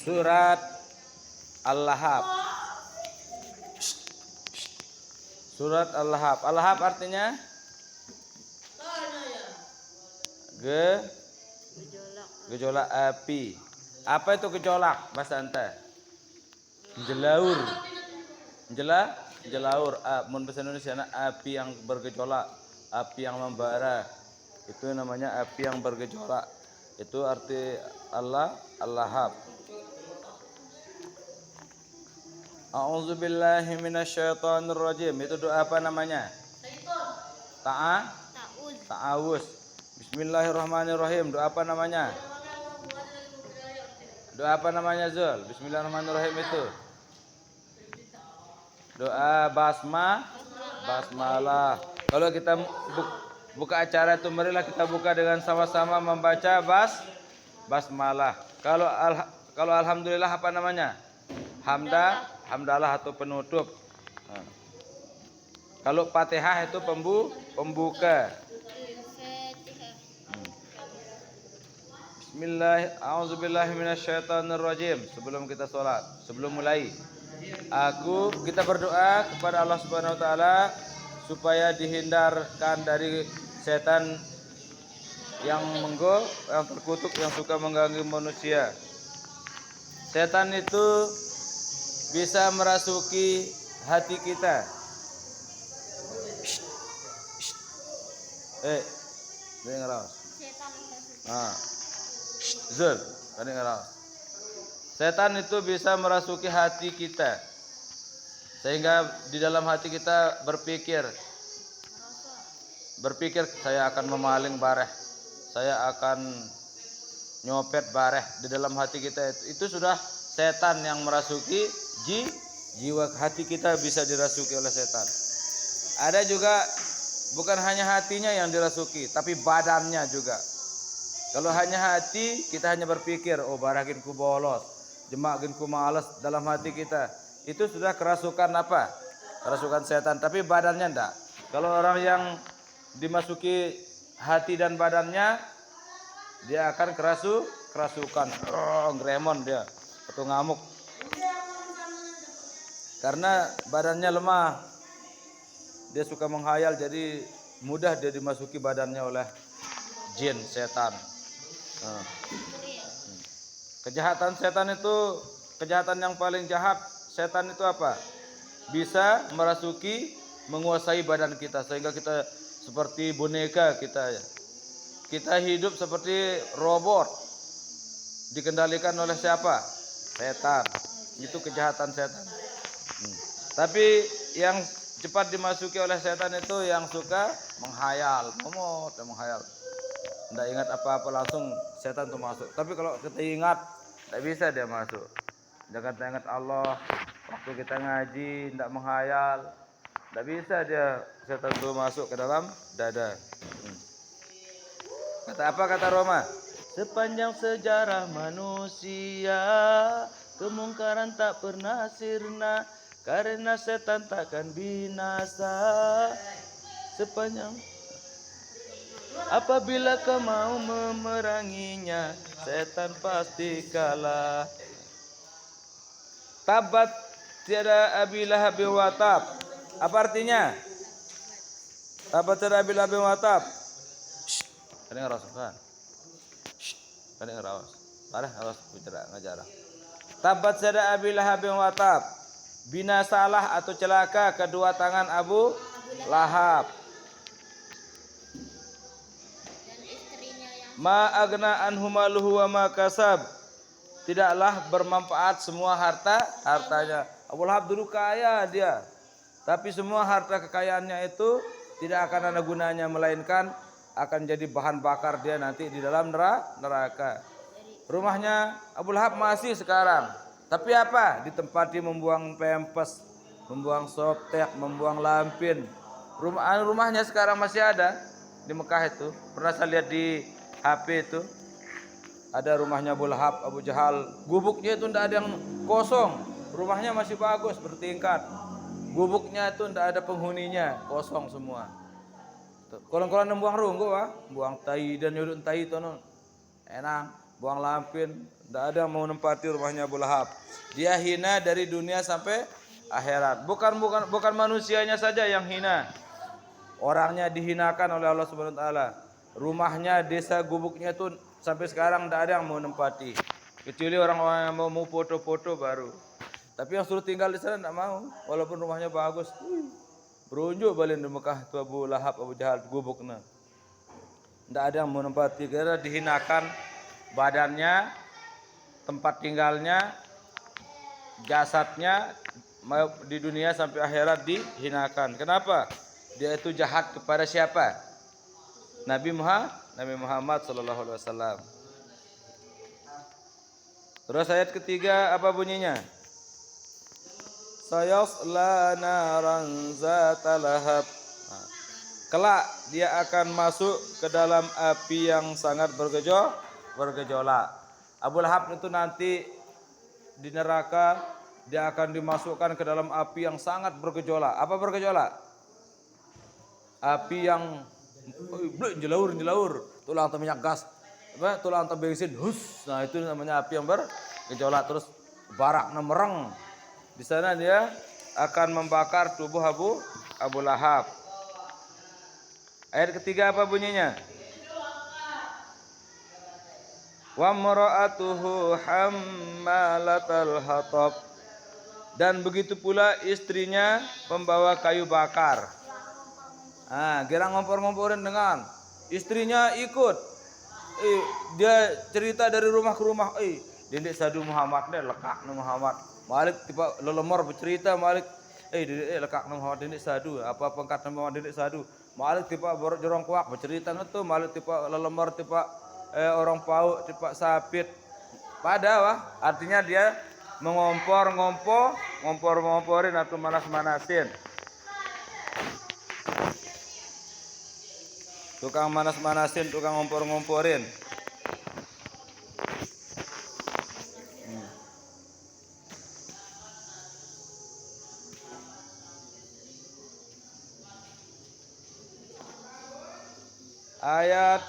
Surat Al-Lahab. Surat Al-Lahab. Al-Lahab artinya gejolak api. Apa itu gejolak bahasa ente? Jelaur. Jelaur. Mun bahasa Indonesia api yang bergejolak, api yang membara. Itu namanya api yang bergejolak. Itu arti Al-Lahab. A'udzubillahi minasyaitonirrajim. Itu doa apa namanya? Ta'awuz. Bismillahirrahmanirrahim. Doa apa namanya? Doa apa namanya Zul? Bismillahirrahmanirrahim itu. Doa basmalah. Kalau kita buka acara itu, marilah kita buka dengan sama-sama membaca basmalah. Kalau alhamdulillah apa namanya? Hamdalah atau penutup. Kalau Fatihah itu pembuka. Bismillahirrahmanirrahim. Sebelum kita sholat, sebelum mulai, kita berdoa kepada Allah Subhanahu Wa Taala supaya dihindarkan dari setan yang terkutuk, yang suka mengganggu manusia. Setan itu bisa merasuki hati kita. Dengar awas. Zul, dengar awas. Setan itu bisa merasuki hati kita, sehingga di dalam hati kita berpikir, saya akan memaling bareh, saya akan nyopet bareh. Di dalam hati kita itu sudah setan yang merasuki jiwa. Hati kita bisa dirasuki oleh setan. Ada juga bukan hanya hatinya yang dirasuki, tapi badannya juga. Kalau hanya hati, kita hanya berpikir, oh barakin ku bolos, jemakin ku malas. Dalam hati kita itu sudah kerasukan apa? Kerasukan setan. Tapi badannya enggak. Kalau orang yang dimasuki hati dan badannya, dia akan kerasukan, gremon dia atau ngamuk. Karena badannya lemah, dia suka menghayal, jadi mudah dia dimasuki badannya oleh jin, setan. Kejahatan setan itu, kejahatan yang paling jahat setan itu apa? Bisa merasuki, menguasai badan kita sehingga kita seperti boneka kita hidup seperti robot, dikendalikan oleh siapa? Setan. Itu kejahatan setan. Tapi yang cepat dimasuki oleh setan itu yang suka menghayal, menghayal. Tidak ingat apa-apa langsung setan itu masuk. Tapi kalau kita ingat, tidak bisa dia masuk. Jangan ingat Allah. Waktu kita ngaji, tidak menghayal, tidak bisa dia setan itu masuk ke dalam dada. Kata apa kata Roma? Sepanjang sejarah manusia, kemungkaran tak pernah sirna, karena setan takkan binasa. Sepanjang apabila kau mau memeranginya, setan pasti kalah. Tabat tiada Abi Lahab wa tab. Apa artinya? Tabat tiada Abi Lahab wa tab. Ini ngeras kan? Ini ngeras. Parah harus bicara ngajar. Tabat tiada Abi Lahab wa tab. Binasalah atau celaka kedua tangan Abu Lahab. Ma agna anhu maluhu wa ma kasab. Tidaklah bermanfaat semua hartanya. Abu Lahab dulu kaya dia, tapi semua harta kekayaannya itu tidak akan ada gunanya, melainkan akan jadi bahan bakar dia nanti di dalam neraka. Rumahnya Abu Lahab masih sekarang, tapi apa? Ditempati membuang pempes, membuang softtek, membuang lampin. Rumahnya sekarang masih ada di Mekah itu. Pernah saya lihat di HP itu, ada rumahnya Abu Lahab, Abu Jahal. Gubuknya itu tidak ada yang kosong, rumahnya masih bagus bertingkat. Gubuknya itu tidak ada penghuninya, kosong semua. Kolon-kolon buang runggu, buang tai dan nyurut tai itu enak. buang lampin, tidak ada yang mau menempati rumahnya Abu Lahab. Dia hina dari dunia sampai akhirat. Bukan manusianya saja yang hina. Orangnya dihinakan oleh Allah Subhanahu wa taala. Rumahnya, desa gubuknya tuh sampai sekarang tidak ada yang mau menempati. Kecuali orang-orang yang mau foto-foto baru. Tapi yang suruh tinggal di sana tidak mau, walaupun rumahnya bagus. Berunjuk balik di Mekah tu Abu Lahab, Abu Jahal gubuknya. Tidak ada yang menempati karena dihinakan badannya, tempat tinggalnya, jasadnya di dunia sampai akhirat dihinakan. Kenapa? Dia itu jahat kepada siapa? Nabi Muhammad sallallahu alaihi wasallam. Terus ayat ketiga apa bunyinya? Sayasla naran zata lahab. Kelak dia akan masuk ke dalam api yang sangat bergejolak. Abu Lahab itu nanti di neraka dia akan dimasukkan ke dalam api yang sangat bergejolak. Apa bergejolak? Api yang jelaur, tulang atau minyak gas, tulang atau bensin, hus. Nah itu namanya api yang bergejolak. Terus baraknya mereng. Di sana dia akan membakar tubuh Abu Lahab. Ayat ketiga apa bunyinya? Wa mara'atuhu hammalatal hatab. Dan begitu pula istrinya pembawa kayu bakar. Gerang ngompor-ngomporin dengan istrinya ikut. Dia cerita dari rumah ke rumah. Dendek sadu Muhammad deh lekak nu Muhammad. Malik tiba lelemor bercerita Malik. Lekak nu Muhammad dendek sadu. Apa pangkat Muhammad dendek sadu. Malik tiba jorong kuak bercerita itu. Malik tiba lelemor tiba orang pauk tiba sapit. Pada artinya dia ngompor-ngomporin atau manas-manasin. Tukang manas-manasin, tukang ngompor-ngomporin. Ayat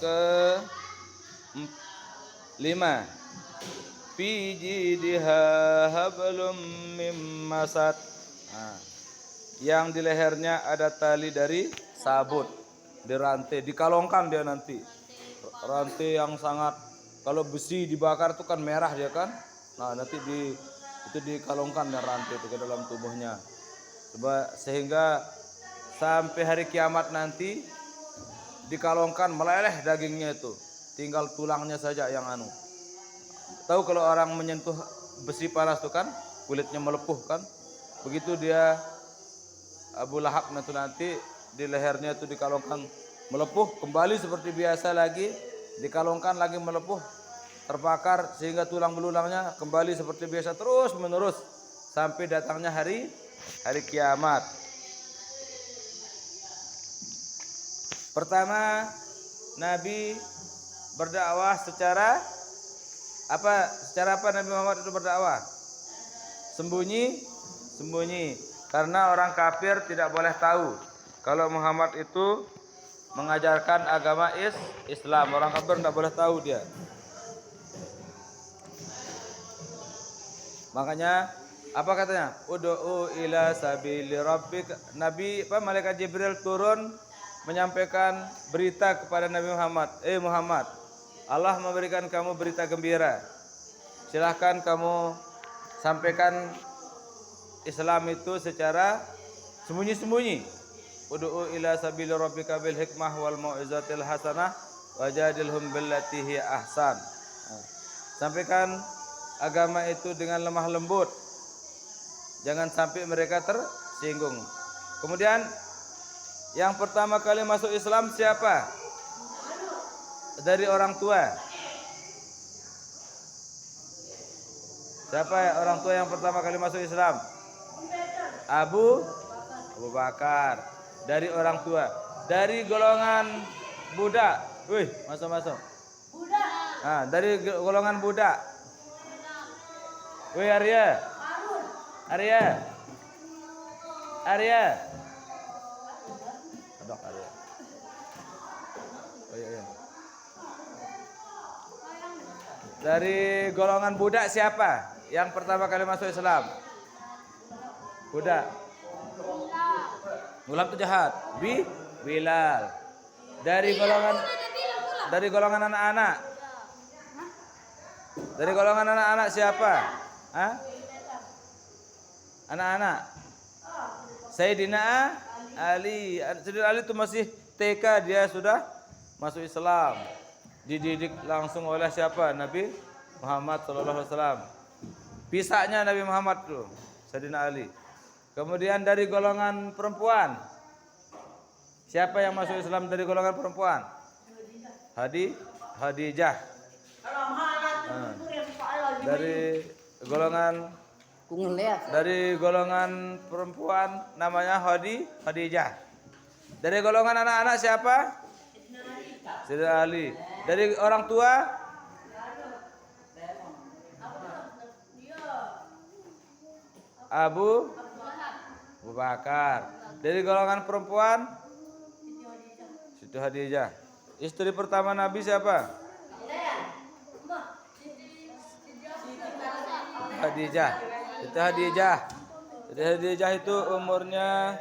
ke 5. Fi jidha hablum mim masad. Yang di lehernya ada tali dari sabut, dirantai, dikalongkan dia nanti. Rantai yang sangat, kalau besi dibakar itu kan merah dia kan. Nah, nanti itu dikalongkan dan rantai itu ke dalam tubuhnya. Coba sehingga sampai hari kiamat nanti dikalongkan meleleh dagingnya itu. Tinggal tulangnya saja yang Tahu kalau orang menyentuh besi panas itu kan kulitnya melepuh kan? Begitu dia Abu Lahab itu nanti di lehernya itu dikalongkan melepuh kembali seperti biasa lagi, dikalongkan lagi melepuh, terbakar sehingga tulang belulangnya kembali seperti biasa terus menerus sampai datangnya hari kiamat. Pertama, Nabi berdakwah secara apa Nabi Muhammad itu berdakwah? Sembunyi. Karena orang kafir tidak boleh tahu kalau Muhammad itu mengajarkan agama Islam. Orang kafir tidak boleh tahu dia. Makanya apa katanya? Ud'u ila sabili rabbik. Malaikat Jibril turun menyampaikan berita kepada Nabi Muhammad. Muhammad, Allah memberikan kamu berita gembira. Silahkan kamu sampaikan Islam itu secara sembunyi-sembunyi. Ud'u ila sabili rabbika bil hikmah wal mau'izatil hasanah wajadilhum billati hi ahsan. Sampaikan agama itu dengan lemah lembut. Jangan sampai mereka tersinggung. Kemudian yang pertama kali masuk Islam siapa? Dari orang tua. Siapa orang tua yang pertama kali masuk Islam? Abu Bakar. Dari orang tua. Dari golongan budak. Wih, masuk. Budak. Dari golongan budak. Wih, Arya. Adok Arya. Oh iya. Dari golongan budak siapa yang pertama kali masuk Islam? Budak. Gulam itu jahat. Bilal. Dari golongan anak-anak. Dari golongan anak-anak siapa? Hah? Anak-anak. Sayyidina Ali. Sayyidina Ali itu masih TK, dia sudah masuk Islam. Dididik langsung oleh siapa? Nabi Muhammad SAW. Pisahnya Nabi Muhammad tuh, Sayyidina Ali. Kemudian dari golongan perempuan, siapa yang masuk Islam dari golongan perempuan? Khadijah. Dari golongan perempuan namanya Khadijah. Dari golongan anak-anak siapa? Sayyidina Ali. Dari orang tua? Abu Bakar. Dari golongan perempuan? Siti Khadijah. Istri pertama Nabi siapa? Khadijah. Siti Khadijah itu umurnya